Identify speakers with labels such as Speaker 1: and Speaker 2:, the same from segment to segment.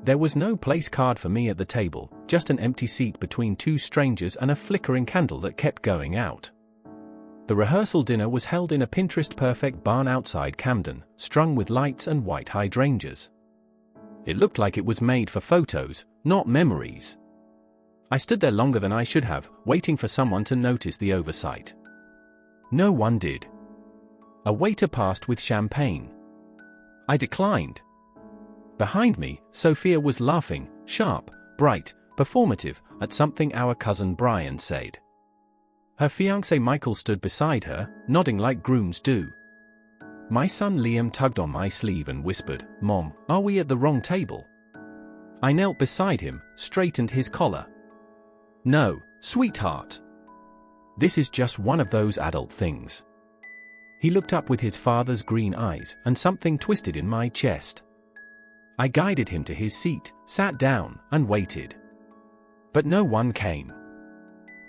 Speaker 1: There was no place card for me at the table, just an empty seat between two strangers and a flickering candle that kept going out. The rehearsal dinner was held in a Pinterest-perfect barn outside Camden, strung with lights and white hydrangeas. It looked like it was made for photos, not memories. I stood there longer than I should have, waiting for someone to notice the oversight. No one did. A waiter passed with champagne. I declined. Behind me, Sophia was laughing, sharp, bright, performative, at something our cousin Brian said. Her fiancé Michael stood beside her, nodding like grooms do. My son Liam tugged on my sleeve and whispered, "Mom, are we at the wrong table?" I knelt beside him, straightened his collar. "No, sweetheart. This is just one of those adult things." He looked up with his father's green eyes, and something twisted in my chest. I guided him to his seat, sat down, and waited. But no one came.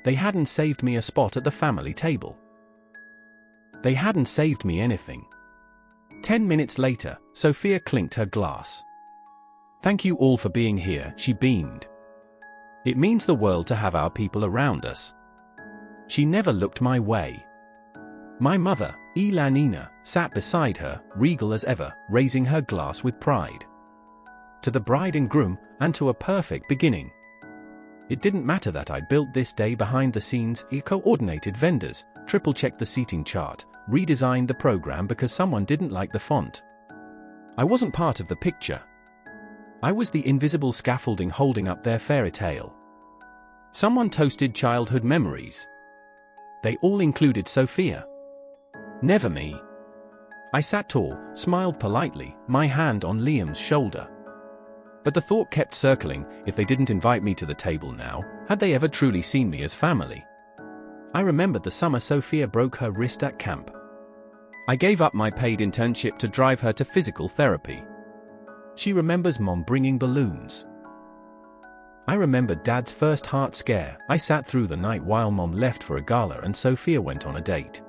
Speaker 1: They hadn't saved me a spot at the family table. They hadn't saved me anything. 10 minutes later, Sophia clinked her glass. "Thank you all for being here," she beamed. "It means the world to have our people around us." She never looked my way. My mother, Elanina, sat beside her, regal as ever, raising her glass with pride. To the bride and groom, and to a perfect beginning. It didn't matter that I built this day behind the scenes, coordinated vendors, triple-checked the seating chart, redesigned the program because someone didn't like the font. I wasn't part of the picture. I was the invisible scaffolding holding up their fairy tale. Someone toasted childhood memories. They all included Sophia. Never me. I sat tall, smiled politely, my hand on Liam's shoulder. But the thought kept circling, if they didn't invite me to the table now, had they ever truly seen me as family? I remembered the summer Sophia broke her wrist at camp. I gave up my paid internship to drive her to physical therapy. She remembers Mom bringing balloons. I remembered Dad's first heart scare. I sat through the night while Mom left for a gala and Sophia went on a date.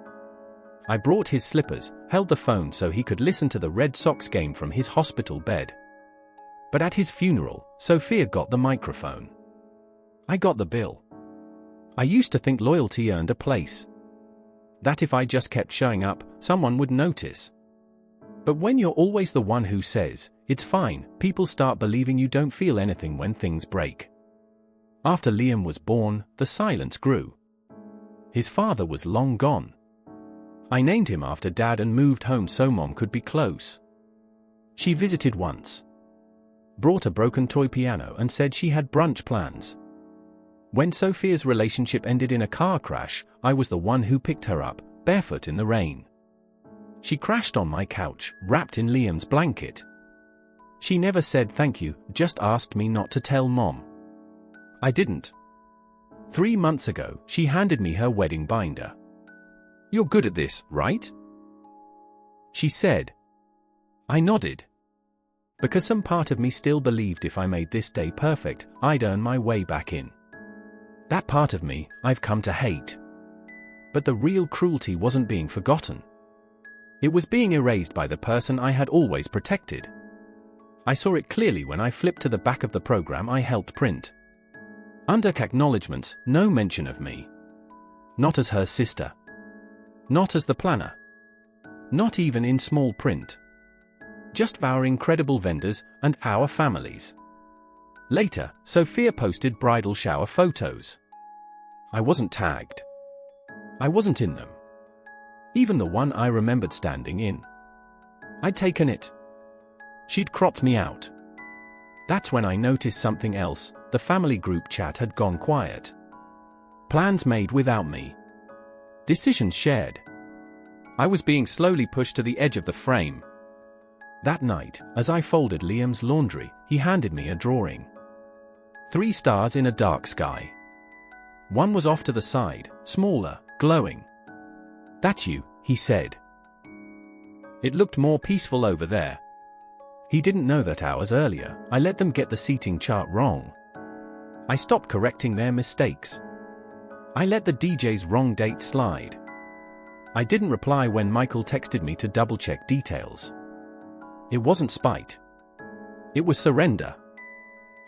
Speaker 1: I brought his slippers, held the phone so he could listen to the Red Sox game from his hospital bed. But at his funeral, Sophia got the microphone. I got the bill. I used to think loyalty earned a place. That if I just kept showing up, someone would notice. But when you're always the one who says, "It's fine," people start believing you don't feel anything when things break. After Liam was born, the silence grew. His father was long gone. I named him after Dad and moved home so Mom could be close. She visited once. Brought a broken toy piano and said she had brunch plans. When Sophia's relationship ended in a car crash, I was the one who picked her up, barefoot in the rain. She crashed on my couch, wrapped in Liam's blanket. She never said thank you, just asked me not to tell Mom. I didn't. 3 months ago, she handed me her wedding binder. "You're good at this, right?" she said. I nodded. Because some part of me still believed if I made this day perfect, I'd earn my way back in. That part of me, I've come to hate. But the real cruelty wasn't being forgotten. It was being erased by the person I had always protected. I saw it clearly when I flipped to the back of the program I helped print. Under acknowledgements, no mention of me. Not as her sister. Not as the planner. Not even in small print. Just our incredible vendors and our families. Later, Sophia posted bridal shower photos. I wasn't tagged. I wasn't in them. Even the one I remembered standing in. I'd taken it. She'd cropped me out. That's when I noticed something else. The family group chat had gone quiet. Plans made without me. Decisions shared. I was being slowly pushed to the edge of the frame. That night, as I folded Liam's laundry, he handed me a drawing. 3 stars in a dark sky. One was off to the side, smaller, glowing. "That's you," he said. It looked more peaceful over there. He didn't know that hours earlier, I let them get the seating chart wrong. I stopped correcting their mistakes. I let the DJ's wrong date slide. I didn't reply when Michael texted me to double-check details. It wasn't spite. It was surrender.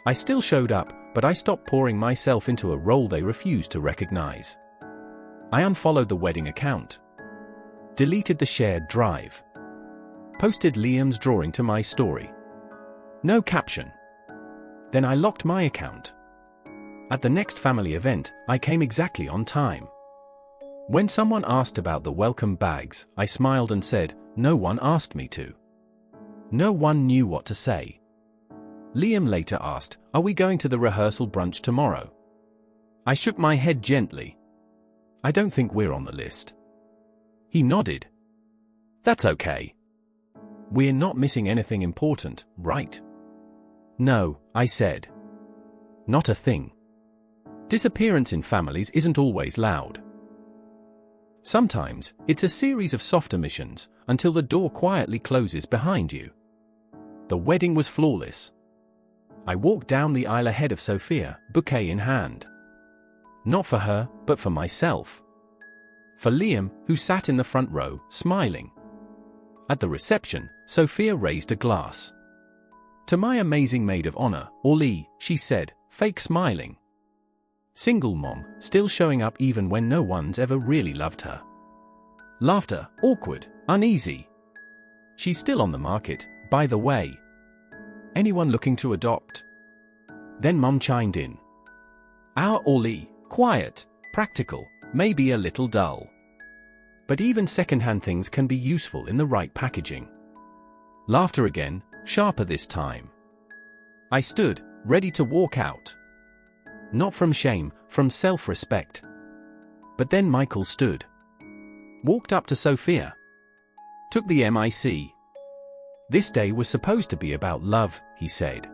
Speaker 1: I still showed up, but I stopped pouring myself into a role they refused to recognize. I unfollowed the wedding account. Deleted the shared drive. Posted Liam's drawing to my story. No caption. Then I locked my account. At the next family event, I came exactly on time. When someone asked about the welcome bags, I smiled and said, "No one asked me to." No one knew what to say. Liam later asked, "Are we going to the rehearsal brunch tomorrow?" I shook my head gently. "I don't think we're on the list." He nodded. "That's okay. We're not missing anything important, right?" "No," I said. "Not a thing." Disappearance in families isn't always loud. Sometimes, it's a series of soft emissions, until the door quietly closes behind you. The wedding was flawless. I walked down the aisle ahead of Sophia, bouquet in hand. Not for her, but for myself. For Liam, who sat in the front row, smiling. At the reception, Sophia raised a glass. "To my amazing maid of honor, Orly," she said, fake smiling. Single mom, still showing up even when no one's ever really loved her. Laughter, awkward, uneasy. She's still on the market, by the way. Anyone looking to adopt? Then Mom chimed in. Our Orly, quiet, practical, maybe a little dull. But even second-hand things can be useful in the right packaging. Laughter again, sharper this time. I stood, ready to walk out. Not from shame, from self-respect. But then Michael stood. Walked up to Sophia. Took the mic. This day was supposed to be about love, he said.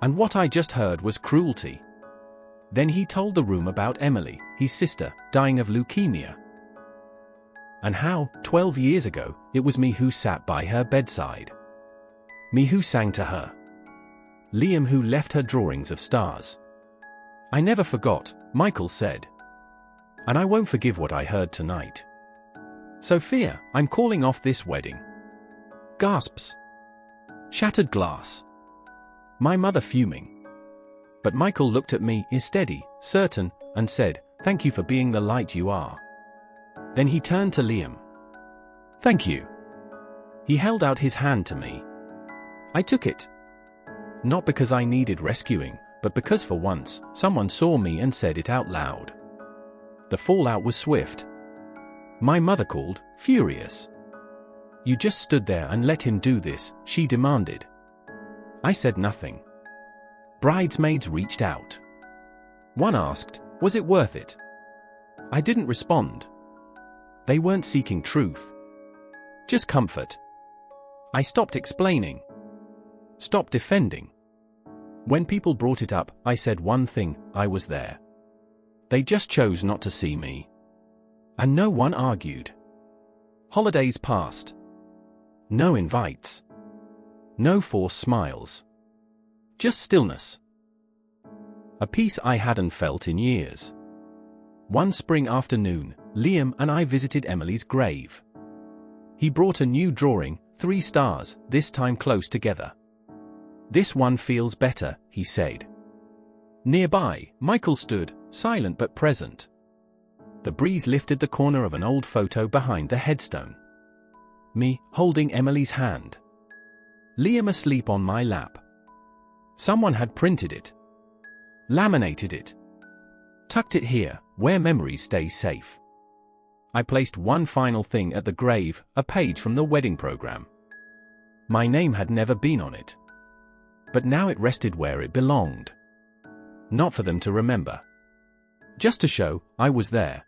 Speaker 1: And what I just heard was cruelty. Then he told the room about Emily, his sister, dying of leukemia. And how, 12 years ago, it was me who sat by her bedside. Me who sang to her. Liam who left her drawings of stars. I never forgot, Michael said. And I won't forgive what I heard tonight. Sophia, I'm calling off this wedding. Gasps. Shattered glass. My mother fuming. But Michael looked at me, steady, certain, and said, "Thank you for being the light you are." Then he turned to Liam. "Thank you." He held out his hand to me. I took it. Not because I needed rescuing, but because for once, someone saw me and said it out loud. The fallout was swift. My mother called, furious. "You just stood there and let him do this," she demanded. I said nothing. Bridesmaids reached out. One asked, "Was it worth it?" I didn't respond. They weren't seeking truth. Just comfort. I stopped explaining. Stopped defending. When people brought it up, I said one thing, I was there. They just chose not to see me. And no one argued. Holidays passed. No invites. No forced smiles. Just stillness. A peace I hadn't felt in years. One spring afternoon, Liam and I visited Emily's grave. He brought a new drawing, 3 stars, this time close together. "This one feels better," he said. Nearby, Michael stood, silent but present. The breeze lifted the corner of an old photo behind the headstone. Me, holding Emily's hand. Liam asleep on my lap. Someone had printed it. Laminated it. Tucked it here, where memories stay safe. I placed one final thing at the grave, a page from the wedding program. My name had never been on it. But now it rested where it belonged. Not for them to remember. Just to show, I was there.